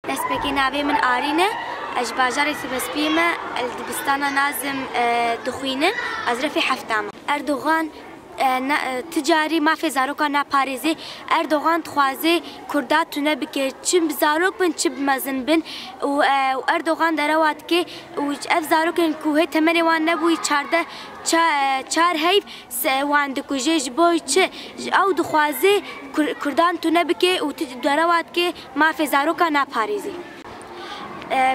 دەستپێکی ناوێ من ئارینە ئەژ باژارێ سبەسپیمە دبستانە نازم دخوینن ئەزرەفی هەفتامە ئەردوغان تجاری مافی زاروکا نپارێزی ئەردوغان دخوازێ کوردا تونە بکێ چ زارۆک بن چ مەزن بن و ئەردوغان دەرەوات کێ ئەف زارۆکن کوهێ تەمەنێ وان نەبووی چار هەیف وان دکوژێ ji بۆ چ ئەو دخوازێ کوردان تونە بکێ و دەرەوات کێ مافی زاروکا نپارێزی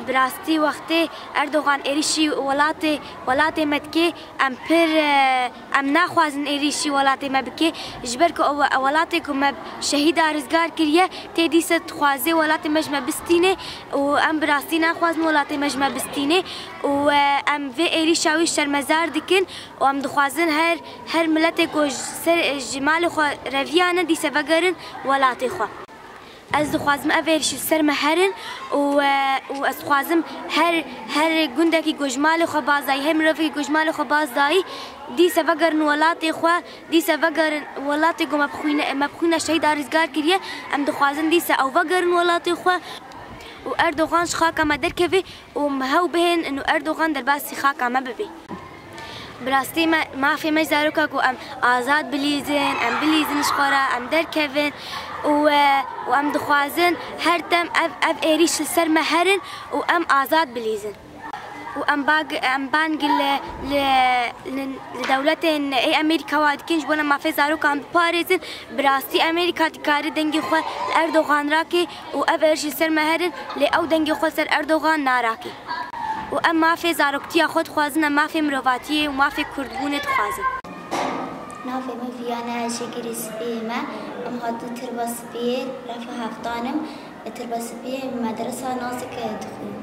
براستی وقتی اردوغان ایریشی ولاتی مدکی ام نخوازن ایریشی ولاتی مبکی جبر که ولاتی که مب شهید آرزگار کریه تیدی ست خوازه ولاتی مجمع بستینه و ام براستی نخوازن ولاتی مجمع بستینه و ام و ایریشاوی شرمزار دکن و ام دخوازن هر ملت کو سر جمال خو رویانه دیسه وگرن ولاتی خو از دخوازم اولیش سر مهرن و از خوازم هر گنده کی گجمال خو بازای هم رفی گجمال خو بازای دیسه وگرن ولاتی خو دیسه وگرن ولاتی کو مبخونه شهید آرزگار کریه ام دخوازم دیسه او وگرن ولاتی خو و اردوغان خاکه ما درکوی و مهو بهن انو اردوغان در باسی خاکه ما ببی براستی ما فی مجزاروکا کو ام آزاد بلیزن ام بلیزن شخورا ام درکوین و ام دخوازن هر تم اف ایریش سر مهرن و ام آزاد بلیزن و ام بانگ لدولت ای امریکا واد کنج بونا ما فی زاروکا ام بپارزن براستی امریکا تکاری دنگی خو اردوغان راکی و اف ایریش سر مهرن لی او دنگی خو سر اردوغان ناراکی و ام مافی زاروکتی خود خوازن ام مافی مروواتی و مافی کردبونت خوازن نافی مفیانه شکری سپیمه ام هاتو تربا سپیر رفع هفتانم تربا سپیر مدرسه ناسک دخول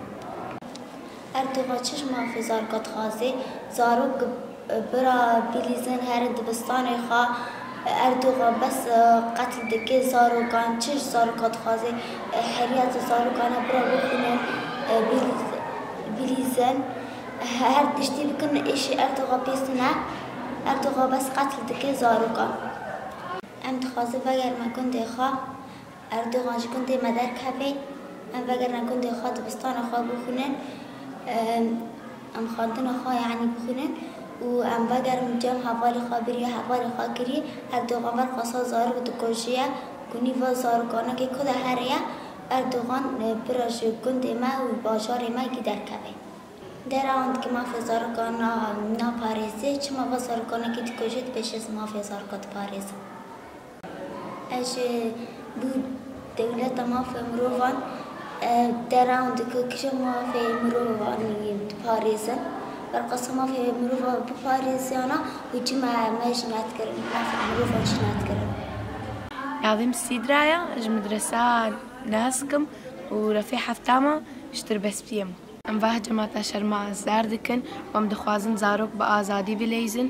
اردوغا چش مافی زارکات خوازی زاروک برا بیلیزن هر دبستان خواه اردوغا بس قتل دکه زاروکان چش زاروکات خوازی حریات زاروکان برا بخونن بلیزن هر تشتی بکن ایشی اردوغا پیستنه اردوغا بس قتل دکه زاروکا ام دخوازه وگر ما کنده خواه اردوغا جی کنده مدر کبی ام وگر نکنده خواه دبستان خواه بخونن ام خواندن خواه یعنی بخونن و ام وگر جمع حوالی خواه بریه حوالی خواه کری اردوغا بر خواسته زاروک دکوشیه کنی و زاروکانه که کده هریه اردوغان براش کنده ما و باشار ما گیدر کبی در آن که ما فزارکان نپاریزه چما با زارکانه که تکوشید پیش از ما فزارکات پاریزه اش بود دولت ما فمروان در آن که چما فمروان پاریزه بر قسم ما فمروان پاریزیانا و چما ماش نتکرم ما فمروان چی نتکرم ناظم سیدرایا از مدرسه ناسكم ورفي حفتامة اشتر بس بيم ام واه جماعة شرما زار دكن وام دخوازن زاروك بآزادي بليزن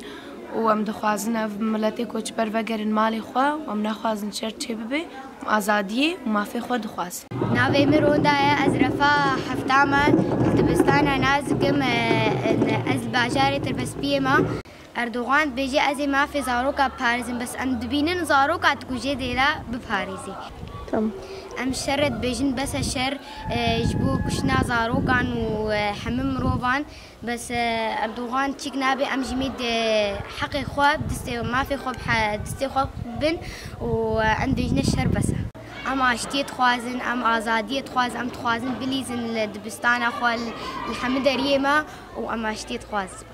وام دخوازن اف ملتي كوچ بر وگر مالي خوا وام نخوازن شر چه ببي آزادي وما في خوا دخواز ناوي مرودا از رفا حفتامة دبستانا نازكم از باجاري تربس بيما اردوغان بيجي ازي ما في زاروكا باريزن بس ام دبينن زاروكا تكوجي ديلا بباريزي ام شرت بيجن بس الشر جبو كشنا زاروكان وحمم روفان بس اردوغان تشيك نابي ام جميد حقي خواب دستي ما في خوب دستي خوب بن وام بيجن الشر بس ام اشتيت خوازن ام ازاديه خوازن ام تخوازن بليزن دبستان اخو الحمد ريما وام اشتيت خوازن